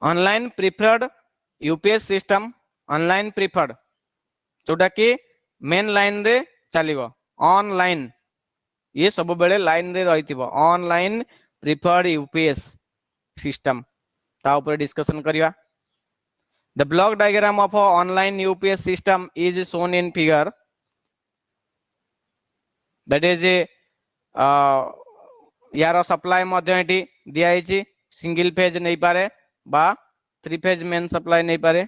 Online preferred UPS system online preferred जोटा कि main line रे चलिबो ऑनलाइन ये सब बेले लाइन रे रहितिबो ऑनलाइन प्रिफर्ड यूपीएस सिस्टम ता ऊपर डिस्कशन करिया the block diagram of online UPS system is shown in figure that is यार सप्लाई मध्य एटी दिया है सिंगल फेज नहीं पारे बा थ्री फेज मेन सप्लाई नहीं पारे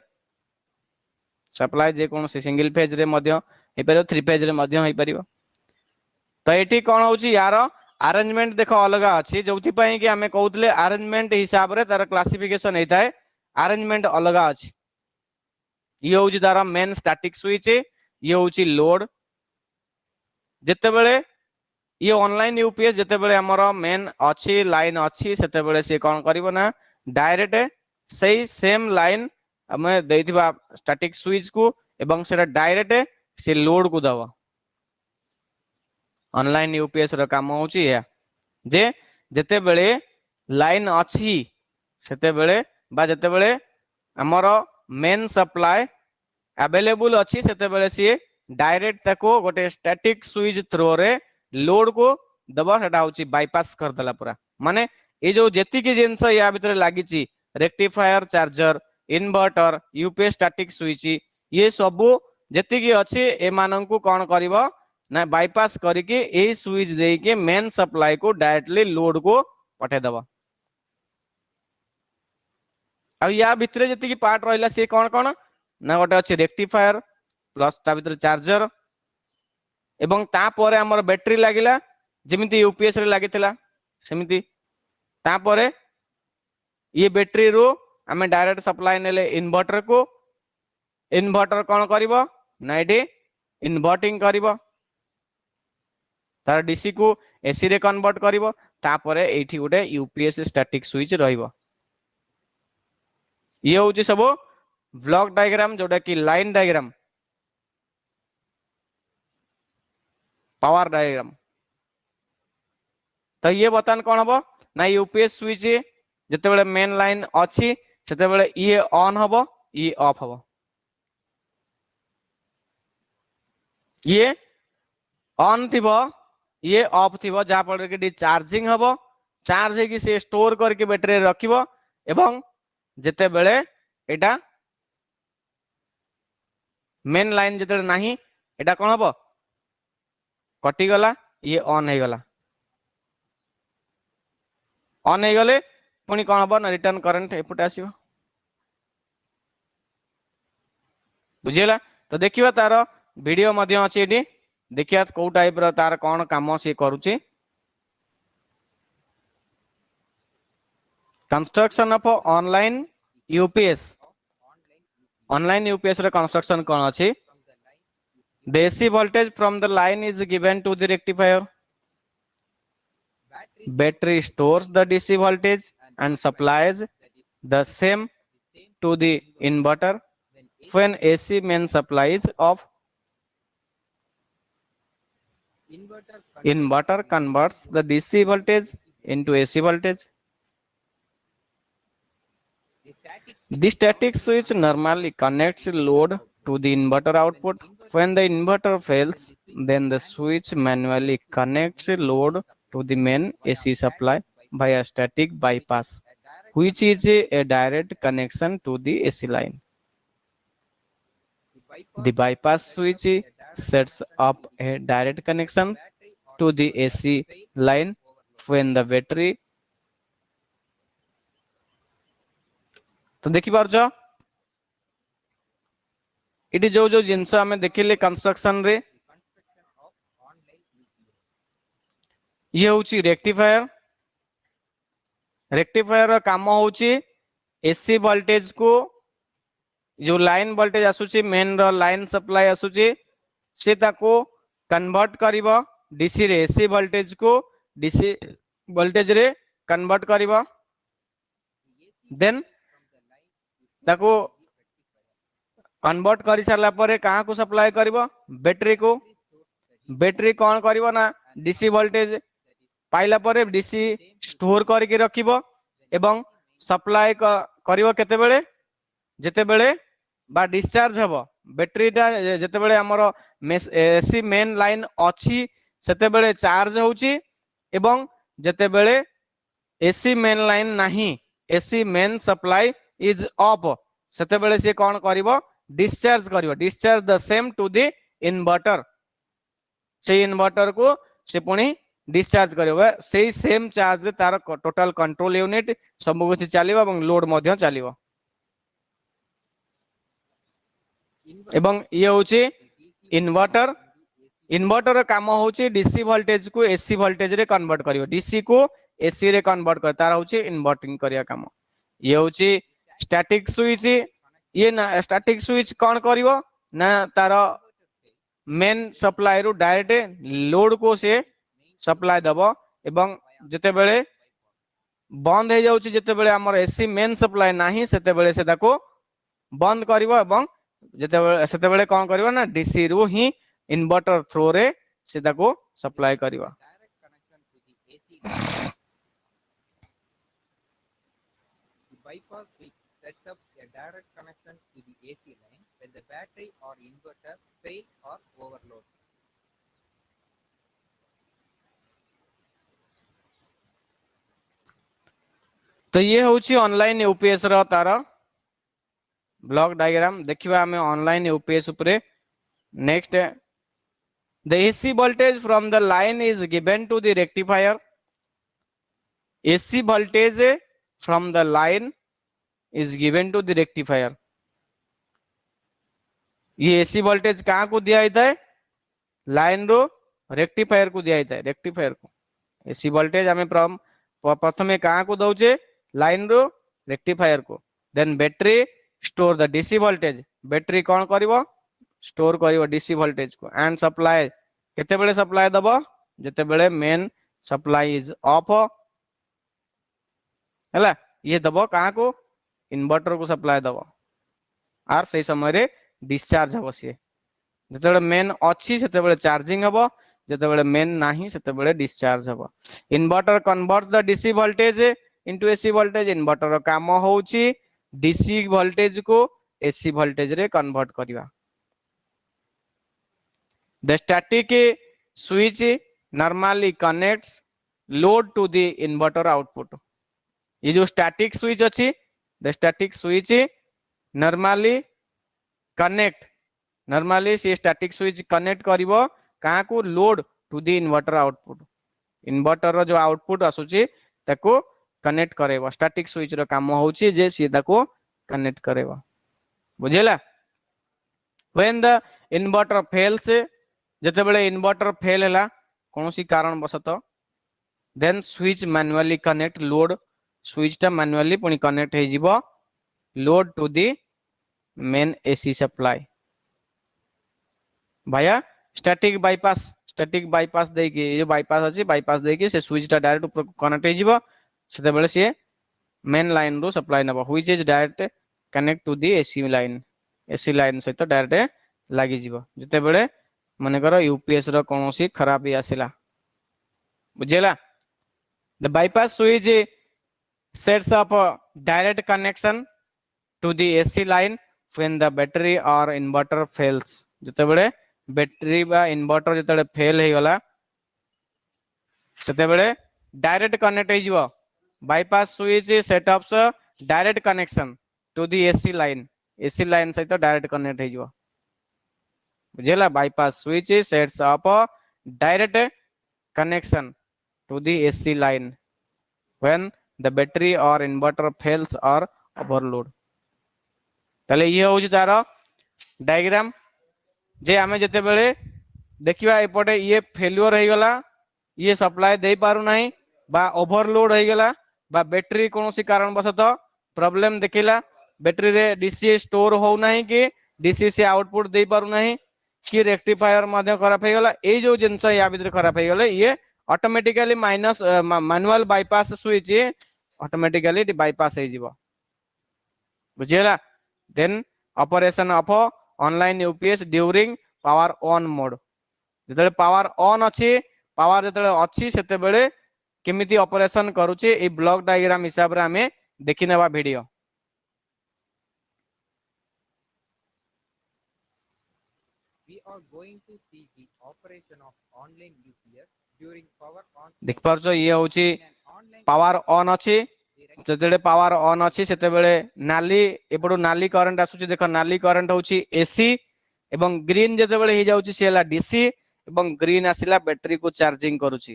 सप्लाई जे कौन सिंगल फेज रे मध्य हे पारे थ्री फेज रे मध्य हे पारिबो तो एटी कौन होची यार अरेंजमेंट देखो अलग अच्छी जो कि आम कहते अरेंजमेंट हिसाब से तार क्लासिफिकेशन होता है अरेंजमेंट अलग अच्छी ये हूँ तार मेन स्टैटिक स्विच ये हूँ लोड जिते बड़े ये ऑनलाइन यूपीएस जिते बड़े हमर मेन अच्छी लाइन अच्छी सेते बड़े सी कौन करिवो ना डायरेक्ट सही सेम लाइन आम देइथिबा स्टैटिक स्विच को एवं सेटा डायरेक्ट से लोड को दबो ऑनलाइन यूपीएस रो काम होची या जे जते बेले लाइन अछि सेते बेले बा जते बेले हमर मेन सप्लाई अवेलेबल अछि सेते बेले सी डायरेक्ट ताको गोटे स्टैटिक स्विच थ्रो रे लोड को दबा सेटा होची बाईपास कर देला पूरा माने ए जो जेति की जिंस या भीतर लागि छि rectifier charger inverter UPS static switch ये सब जेति की अछि ए मानन को कोन करबो ना बाईपास करके ए स्विच दे के मेन सप्लाई को डायरेक्टली लोड को पठे दबा अब या भीतर जेति की पार्ट रहला से कोन कोन ना गोटे अछि रेक्टिफायर प्लस ता भीतर चार्जर एवं ता परे हमर बैटरी लागिला जेमिति यूपीएस रे लागितला सेमिति ता परे ये बैटरी रो हमें डायरेक्ट सप्लाई नेले इन्वर्टर को इन्वर्टर कोन करिवो ना एटी इन्वर्टिंग करिवो तार डीसी को एसी रे कन्वर्ट करिवो तापरे एठी गोटे यूपीएस स्टैटिक स्विच रहिवो ये होची सब ब्लॉक डायग्राम जोटा कि लाइन डायग्राम पावर डायग्राम तो ये बतन कौन हम ना यूपीएस स्विच जिते बड़े मेन लाइन अच्छी सेते बड़े ये ऑन हबो ये ऑफ हबो ये ऑन थिबो ये ऑफ थिबो जा पर के चार्जिंग हबो चार्ज है कि से स्टोर करके बैटरी रखिबो एवं जेते बेले एटा मेन लाइन जेते नाही एटा कोन हबो कटि गला ये ऑन हे गला ऑन हे गले पुनी कोन हबो ना रिटर्न करंट एपटे आसीबो बुझिला तो देखिबा तार वीडियो मध्य अछि एटी देखिया को टाइप रो तार कोन काम से करूची कंस्ट्रक्शन ऑफ ऑनलाइन यूपीएस रे कंस्ट्रक्शन कोन अछि the AC voltage from the line is given to the rectifier battery stores the DC voltage and supplies the same to the inverter when AC main supply is off inverter converts the DC voltage into AC voltage the static switch normally connects load to the inverter output. When the inverter fails, then the switch manually connects load to the main AC supply via static bypass, which is a direct connection to the AC line. The bypass switch sets up a direct connection to the AC line when the battery तो देखि पारछ इटी जो जो जिंस आमे देखिले construction रे ये होची rectifier rectifier काम होची एसी वोल्टेज को जो लाइन वोल्टेज आसुची मेन रो लाइन सप्लाई आसुची से ताको कन्वर्ट करिवो डीसी रे एसी वोल्टेज को डीसी वोल्टेज रे कन्वर्ट करिवो देन ताको कन्वर्ट करि सारला परे कहाँ को सप्लाई करिवो बैटरी कौन करिवो ना डीसी वोल्टेज पाइला परे डीसी स्टोर करके रखिबो एवं सप्लाई करिवो केते बेले जेते बेले बा डिस्चार्ज हबो बैटरी टा जेते बेले हमर एसी मेन लाइन अछि सेते बेले चार्ज होउची एवं जेते बेले एसी मेन लाइन नाही AC main supply is off सेते बेले से कोन करिवो discharge the same to the inverter से इन्वर्टर को से पुणी डिस्चार्ज करिवो से सेम चार्ज रे तार टोटल कंट्रोल यूनिट सब कुछ चलिबो एवं लोड मध्य चलिबो एवं ये होची इन्वर्टर इन्वर्टर काम होची डीसी वोल्टेज को एसी वोल्टेज रे कन्वर्ट करिवो डीसी को एसी रे कन्वर्ट कर तार होची इन्वर्टिंग करिया काम ये होची स्टैटिक स्विच ये ना स्टैटिक स्विच कोन करिवो ना तार मेन सप्लाई रु डायरेक्ट लोड को से सप्लाई दबो एवं जेते बेले बंद हे जाउची जेते बेले हमर एसी मेन सप्लाई नाही सेते बेले से ताको बंद करिवो एवं जेते बेले सेते बेले कोन करिवो ना डीसी रु ही इन्वर्टर थ्रू रे से ताको supply करिवो bypass switch sets up a direct connection to the AC line when the battery or inverter fail or overload. तो ये होची ऑनलाइन यूपीएस रो तार ब्लॉक डायग्राम देखिबा हमें ऑनलाइन यूपीएस ऊपर next the AC voltage from the line is given to the rectifier AC voltage from the line is given to the rectifier ये AC voltage कहाँ को दिया जाता है लाइन रो रेक्टिफायर को दिया जाता है रेक्टिफायर को AC वोल्टेज हमें प्रथमे कहाँ को दउचे लाइन रो रेक्टिफायर को then battery store the DC voltage battery कौन करिवो स्टोर करिवो डीसी वोल्टेज को एंड सप्लाई केते बेले सप्लाई दबो जेते बेले मेन सप्लाई इज ऑफ हैला ये दबो कहाँ को इन्वर्टर को सप्लाई दबो आर सही समय रे डिस्चार्ज हबो से जेते बेले मेन अछि सेते बेले चार्जिंग हबो जेते बेले मेन नाही सेते बेले डिस्चार्ज हबो inverter convert the DC voltage into AC voltage inverter काम होउची डीसी वोल्टेज को एसी वोल्टेज रे convert करिवा the static switch normally connects load to the inverter output ये जो static switch अछि the static switch normally से static switch connect करिवो कहाँ को load to the inverter output inverter रो जो output आसुची ताको कनेक्ट करेबो static switch रो काम होउची जे सी ताको कनेक्ट करेबो बुझेला when the inverter fails जेते बेले इन्वर्टर फेल हैला कोनोसी कारण बसत then switch manually connect load switch टा मैन्युअली पुनी कनेक्ट हे जिवो load to the main AC supply भाया स्टैटिक बाईपास देकी ये जो बाईपास अछि बाईपास देकी से स्विच टा डायरेक्ट ऊपर कनेक्ट हे जिवो सेते बेले से मेन लाइन रो सप्लाई नबो which is direct connect to the AC line सहित डायरेक्ट लागि जिवो जेते बेले माने करो यूपीएस रो कोनोसी खराबी आसिला बुझेला the bypass switch sets up a direct connection to the AC line when the battery or inverter fails जते बेले बैटरी बा इन्वर्टर जते बेले फेल हे गला सेते बेले डायरेक्ट कनेक्ट हे जिवो bypass switch set ups direct connection to the AC line सहित डायरेक्ट कनेक्ट हे जिवो बुझेला bypass switch sets up direct connection to the AC line when the battery or inverter fails or overload तले ये होची तारो diagram जे हमें जते बेले देखिबा एपटे ये फेल्युअर हे गला ये सप्लाई दे पारु नाही बा ओवरलोड हे गला बा बैटरी कोनोसी कारण बसत प्रॉब्लम देखिला बैटरी रे डीसी स्टोर हो नाही कि डीसी से आउटपुट दे पारु नाही कि रेक्टिफायर मध्य खराब हे गला ए जो जिंस या भीतर खराब हे गले ये automatically minus manual bypass switch automatically bypass हे जिवो बुझियला then operation of online UPS during power on mode जेतले पावर ऑन अछि पावर जेतले अछि सेते बेले केमिति ऑपरेशन करूचे ए ब्लॉक डायग्राम हिसाब रे हमें देखि नेबा video. We are going to see the operation of online UPS during power on. देख पारछो ये होची In an online power on अछि the जेतेबेले पावर ऑन अछि सेतेबेले नाली एपडो नाली करंट आसुची देखो नाली करंट होची एसी एवं ग्रीन जेतेबेले हे जाउची से हला डीसी एवं ग्रीन आसिला बैटरी को चार्जिंग करूची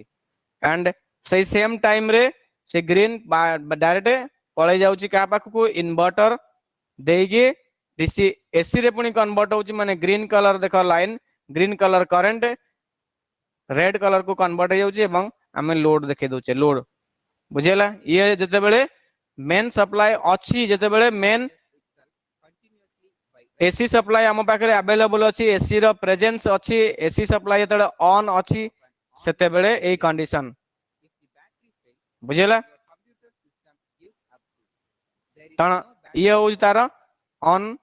एंड से सेम टाइम रे से ग्रीन डायरेक्ट पळे जाउची का पाख को इन्वर्टर देगी डीसी एसी रे पुनी कन्वर्ट होची माने ग्रीन कलर देखो line green colour current red colour को कन्वर्ट हो जाउची एवं हमें लोड देखे दोचे लोड बुझेला ये जेतेबेले मेन सप्लाई अछि जेतेबेले main continuously by AC supply हम पाखरे अवेलेबल अछि एसी रो प्रेजेंस अछि एसी सप्लाई जेतेबेले ऑन अछि सेतेबेले a condition if the battery fails, बुझेला your computer system gives up. There is तण no battery ये होची तार ऑन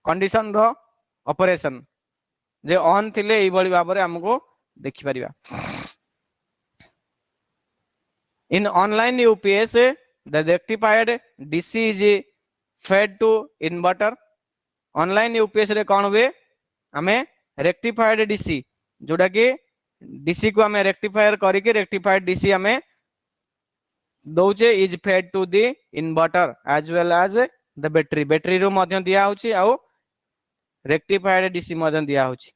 कंडीशन रो ऑपरेशन जे ऑन थिले एई बळी भाबरे हमको देखि परिबा। In online UPS, the rectified DC is fed to inverter. Online UPS रे कौन हुए हमें rectified DC जोड़ा कि DC को हमें rectifier करके rectified DC हमें दौचे is fed to the inverter as well as the battery battery रो मध्य दिया होची आउ rectified DC मध्य दिया होची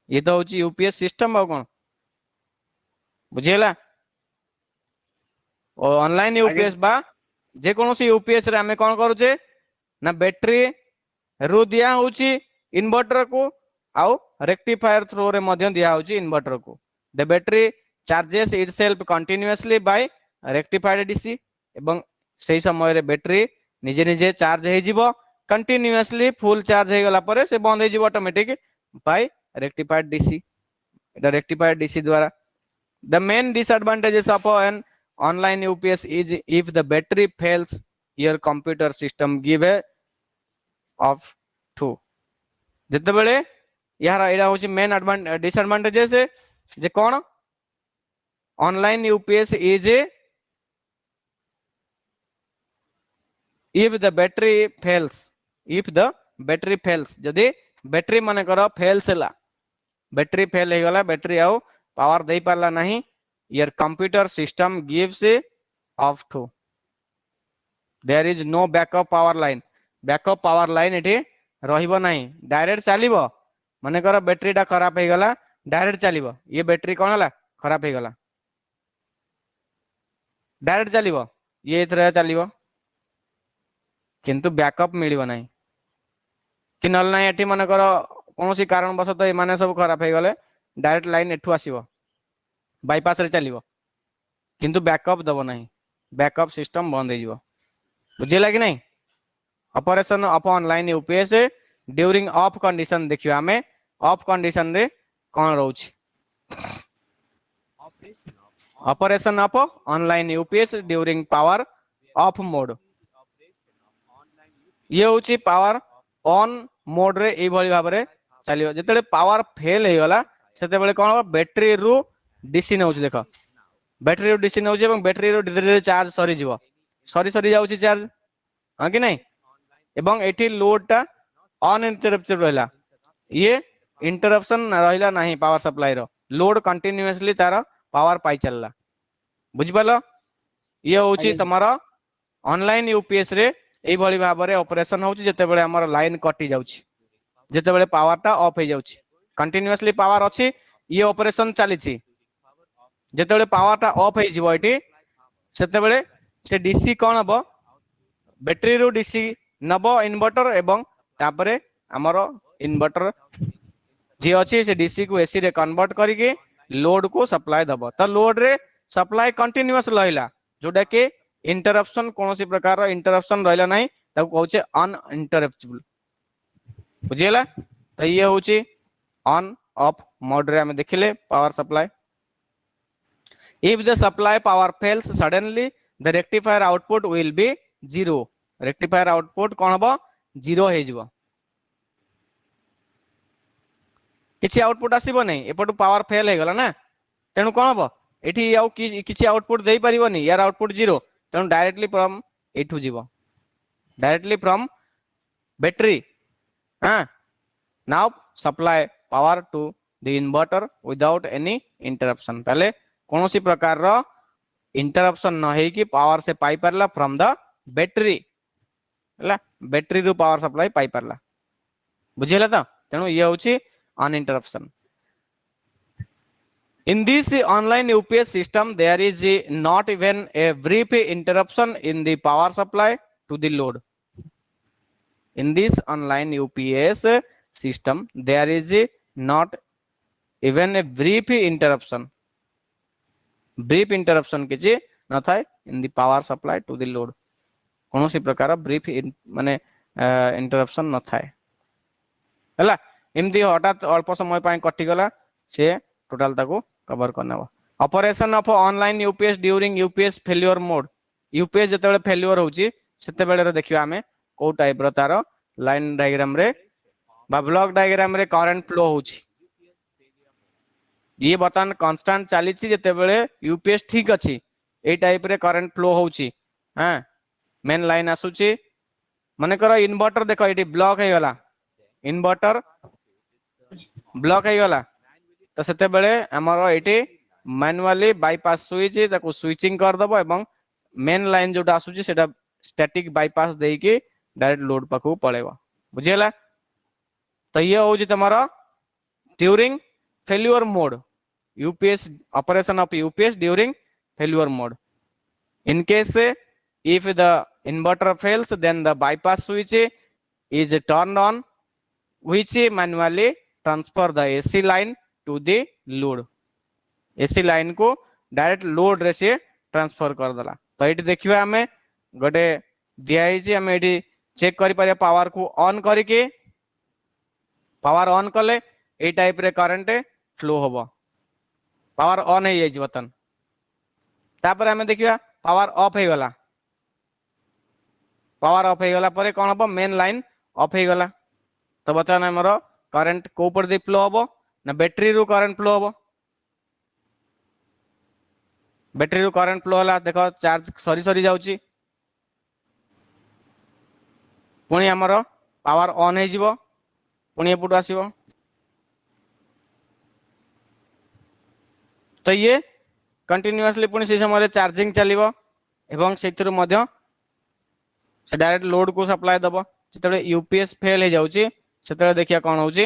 ये तो होची UPS सिस्टम आउ कौन बुझेला ऑनलाइन यूपीएस बा जे कोनोसी यूपीएस रे हमें कोन करूचे ना बैटरी रु दिया होची इन्वर्टर को आउ रेक्टिफायर थ्रू रे मध्य दिया होची इन्वर्टर को the battery charges itself continuously by rectified DC एवं सही समय रे बैटरी निजे निजे चार्ज हे जिवो कंटीन्यूअसली फुल चार्ज हे गला परे से बंद हे जिवो ऑटोमेटिक बाय रेक्टिफाइड डीसी एटा रेक्टिफाइड डीसी द्वारा the main disadvantages of an online UPS is if the battery fails your computer system give a off to जेतेबेले यार एडा होची main disadvantages J cone online UPS is if the battery fails जदि battery माने करो fails हला battery fail हे गला battery आउ power दे पारला नहीं your computer system gives off to there is no backup power line एठी रहिबो नहीं डायरेक्ट चलीबो माने कर बैटरी टा खराब हे गला डायरेक्ट चलीबो ये बैटरी कोन हला खराब हे गला डायरेक्ट चलीबो ये इथरे चलीबो किंतु बैकअप मिलिबो नहीं कि नल नहीं एठी माने कर कोनोसी कारण बसत ए माने सब खराब हे गले डायरेक्ट लाइन एठू आसीबो बाईपास रे चलीबो किंतु बैकअप दबो नहीं बैकअप सिस्टम बंद हो बुझेला कि नहीं operation of online UPS during off condition देखियो हमें ऑफ कंडीशन रे कोन रहउची operation of online UPS during power off mode ये होची पावर ऑन मोड रे ए भली भाबरे चलियो जेतेले पावर फेल हे गला सेते बेले कोन बैटरी रु डीसी नउछ देखो बैटरी डीसी नउछ एवं बैटरी धीरे धीरे चार्ज सरी जीवो सरी जाउची चार्ज हां कि नहीं एवं एठी लोड टा अनइंटरप्टेड रहला ये इंटरप्शन रहला नहीं पावर सप्लाई रो लोड कंटीन्यूअसली तार पावर पाई चलला बुझ पालो ये होची तमारा ऑनलाइन यूपीएस रे ए भली भाबरे ऑपरेशन होची जेते बेले हमर लाइन कटि जाउची जेते बेले पावर टा ऑफ हे जाउची कंटीन्यूअसली पावर अछि ये ऑपरेशन चलीची जेतेबेले पावर टा ऑफ हे जिवो एटी सेतेबेले से डीसी कोन हबो बैटरी रो डीसी नबो इन्वर्टर एवं तापरे हमरो इन्वर्टर जे अछि से डीसी को एसी रे कन्वर्ट करिके लोड को सप्लाई दबो त लोड रे सप्लाई कंटीन्यूअस रहला जोडा के इंटरप्शन कोनोसी प्रकार रो इंटरप्शन रहला नाही ताको कहउचे अनइंटरप्टेबल बुझियला त ये होची ऑन ऑफ मोड रे हम देखिले power supply if the supply power fails suddenly the rectifier output will be 0 rectifier output कोन हबो 0 हे जिवो किछि आउटपुट आसीबो नै एपटु पावर फेल हे गला ना तेनु कोन हबो एठी आउ किछि आउटपुट देई परिबो नै यार आउटपुट 0 तेणु डायरेक्टली फ्रॉम एठू जीवो डायरेक्टली फ्रॉम बैटरी हाँ now supply power to the inverter without any interruption पहले कौन सी प्रकार रो इंटरप्शन न है कि पावर से पाई परला फ्रॉम द बैटरी हला बैटरी रू पावर सप्लाई पाई परला बुझिला तो तेणु ये होची अनइंटरप्शन in this online UPS system there is not even a brief interruption in the power supply to the load in this online UPS system there is not even a brief interruption किछि न थाए in the power supply to the load कौन सी प्रकार brief माने interruption न थाए हला एमती हठात अल्प समय पाए कटि गला से टोटल ताको कवर करना operation of online UPS during UPS failure mode UPS जते बेले फेल्योर होची सेते बेले रे देखियो आमे को टाइप रो तारो लाइन डायग्राम रे बा ब्लॉक डायग्राम रे करंट फ्लो होची ये बतन कांस्टेंट चली जते बेले यूपीएस ठीक अछि ए टाइप रे करंट फ्लो होची हां मेन लाइन आसुची माने करो इन्वर्टर देखो एटी ब्लॉक हे गला इन्वर्टर ब्लॉक हे गला तो सेते बेले हमर एटी मैनुअली बाईपास स्विच ताको स्विचिंग कर दबो एवं मेन लाइन जोटा आसुची सेटा स्टैटिक बाईपास देई के डायरेक्ट लोड पाखु पळेबो बुझियला तो ये होजी तमारा during failure mode UPS operation of UPS during failure mode in case if the inverter fails then the bypass switch is turned on which manually transfer the AC line to the load AC line को direct load रे से transfer कर दला तो eighty देखिबा हमें गोटे दिया हिची हमें एटी चेक करि परिया पावर को ऑन करके पावर ऑन कले ए टाइप रे करंट फ्लो होबो पावर ऑन हे जाई बतन तापर हमें देखिबा पावर ऑफ हे गला पावर ऑफ हे गला परे कोन हबो मेन लाइन ऑफ हे गला तो बतन हमरो करंट को ऊपर दे फ्लो होबो ना बैटरी रू करंट फ्लो होबो बैटरी रू करंट फ्लो होला देखो चार्ज सरी सरी जाउची पुणी हमरो पावर ऑन हे जिवो पुणी एपुट आसीबो तो ये कंटिन्यूअसली पुणी से समय चार्जिंग चलिबो एवं सेथिरु मध्य से डायरेक्ट लोड को सप्लाई दबो जेतबे यूपीएस फेल हे जाउची सेतबे देखिया कोन होउची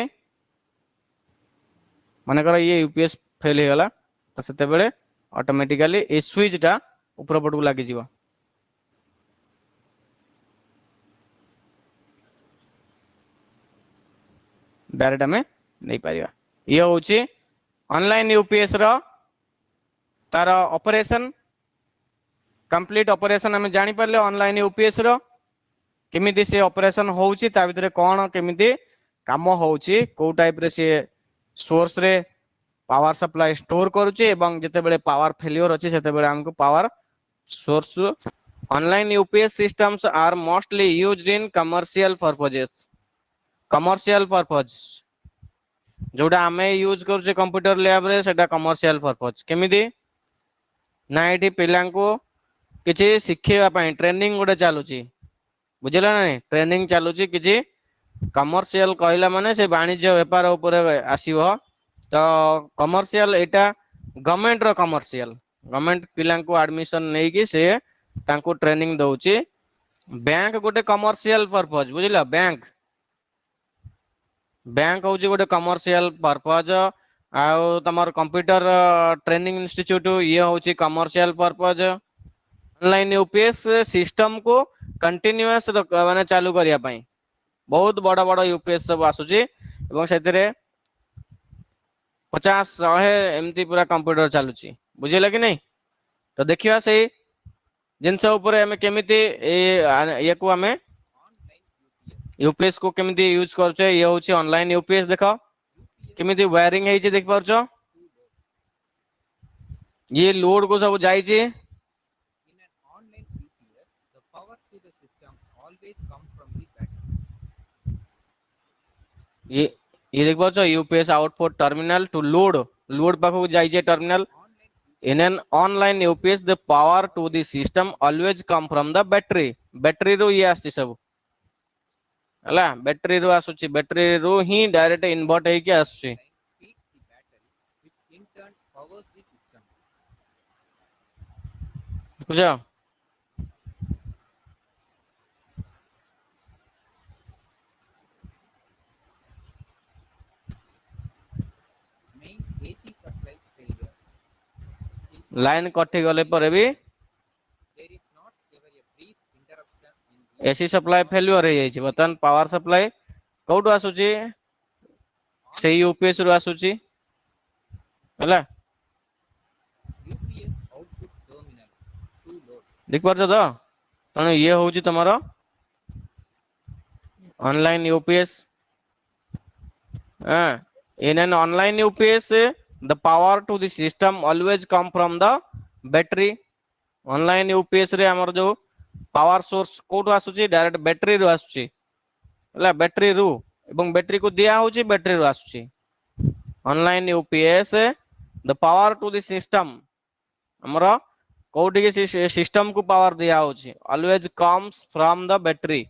माने कर ये यूपीएस फेल हे गला तो सेतबे ऑटोमेटिकली ए स्विच टा ऊपर पटू लागि जीवो डायरेक्ट हमें नहीं पारिबा ये होउची ऑनलाइन यूपीएस रो तार ऑपरेशन कंप्लीट ऑपरेशन हमें जानि परले ऑनलाइन यूपीएस रो केमिति से ऑपरेशन होउची ता भितरे कोन केमिति काम होउची को टाइप रे से सोर्स रे पावर सप्लाई स्टोर करूची एवं जते बेले पावर फेल्योर अछि सेते बेले हमको power source online UPS systems are mostly used in commercial purpose जोडा हमें यूज करूचे कंप्यूटर लैब रे सेटा कमर्शियल पर्पस केमिति ना एठी पिलां को किछि शिखेवा पई ट्रेनिंग गोटे चालुची बुझिला ना ट्रेनिंग चालुची किछि कमर्शियल कहला माने से वाणिज्य व्यापार ऊपर आसीबो तो कमर्शियल एटा गवर्नमेंट रो कमर्शियल गवर्नमेंट पिलां को एडमिशन नै कि से तांको ट्रेनिंग दउची बैंक गोटे कमर्शियल पर्पस बुझिला बैंक होची गोटे कमर्शियल पर्पस आउ तमर कंप्यूटर ट्रेनिंग इंस्टीट्यूट ये होची commercial purpose online UPS system को कंटीन्यूअस माने चालू करिया पई बहुत बड़ा बड़ा यूपीएस सब आसुची एवं सेतिरे 50 100 एमती पूरा कंप्यूटर चालुची बुझिला कि नहीं तो देखिया से जिनस ऊपर हमें केमिति ये को हमें यूपीएस को केमिति यूज करछे ये होची ऑनलाइन यूपीएस देखो केमिति वायरिंग है देख पारछो ये लोड को सब जाई छी In an online UPS, the power to the system always comes from the battery. ये देख पारछो UPS output terminal to load पाखो जाई जे terminal In an online UPS, the power to the system always come from the battery. Battery ରୁ ଇଏ ଆସିଛି ସବୁ ହେଲା, ବ୍ୟାଟେରୀ ରୁ ଆସୁଛି, ବ୍ୟାଟେରୀ ରୁ ହିଁ ଡାଇରେକ୍ଟ ଇନଭର୍ଟ ହେଇକି ଆସୁଛି। feeds the battery, which in turn powers the system. ବୁଝ? Main AC supply failure. Line କଟି ଗଲେ ପରେ ବି There is not ever a brief interruption in the AC supply failure ହେଇଯାଇଛି। ବର୍ତ୍ତମାନ ପାୱାର ସପ୍ଲାଇ କୋଉଠୁ ଆସୁଛି? ସେଇ ୟୁପିଏସ ରୁ ଆସୁଛି ହେଲା, UPS output terminal to load. ଦେଖିପାରୁଛ ତ? ତେଣୁ ଇଏ ହଉଛି ତମର online UPS. In an online UPS, the power to the system always come from the battery. Online UPS रे हमर जो पावर सोर्स कोठु आसुची? डायरेक्ट बैटरी रू आसुची ହେଲା, बैटरी रू, ଏବଂ बैटरी को दिया होची बैटरी रू आसुची। Online UPS the power to the system हमर कोठी के सिस्टम को पावर दिया होची always comes from the battery,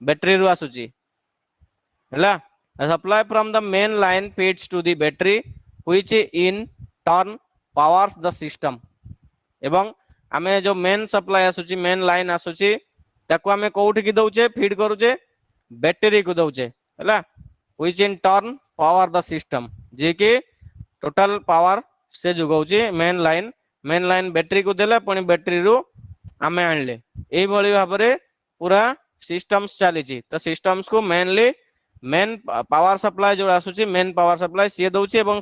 battery रू आसुची ହେଲା। Supply from the main line feeds to the battery which in turn powers the system. एवं आमे जो मेन सप्लाई आसुची, मेन लाइन आसुची, ताको आमे कोठी की दउचे? फीड करूचे बैटरी को दउचे हैला, which in turn power the system, जे कि टोटल पावर से जुगौची main line. Main line battery को देला, पुणी बैटरी रू आमे आनले, एई भली भाबरे पूरा सिस्टम्स चलीची। तो सिस्टम्स को मेनली मेन पावर सप्लाई जो आसुची, मेन पावर सप्लाई सी दउची, एवं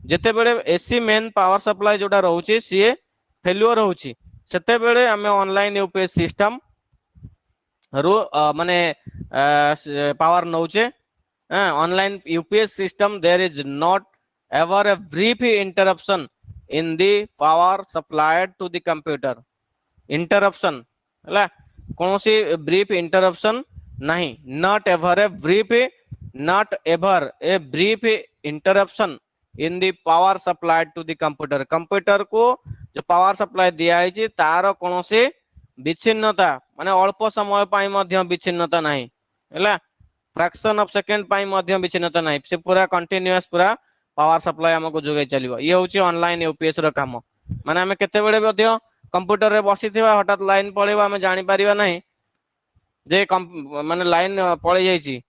जेते बेले एसी मेन पावर सप्लाई जोटा रहउची सी फेल्युअर होउची, सेते बेले आमे ऑनलाइन यूपीएस सिस्टम रू माने पावर नौचे। Online UPS system there is not ever a brief interruption in the power supplied to the computer. Interruption हैला, कोनोसी ब्रीफ इंटरप्शन नहीं, not ever a brief, not ever a brief interruption in the power supplied to the computer. Computer को जो power supply दिया है तार कोनोसी विच्छिन्नता माने अल्प समय पाई मध्य विच्छिन्नता नहीं हैला, फ्रैक्शन ऑफ सेकंड पाई मध्य विच्छिन्नता नहीं, से पूरा कंटीन्यूअस पूरा पावर सप्लाई हमको जोगाई चलिबो। ये होची ऑनलाइन यूपीएस रो काम। माने हमें केते बेले मध्य कंप्यूटर रे बसिथिबा, हठात लाइन पळेबा, हमें जानि परिबा नहीं जे माने लाइन पळै जाईची,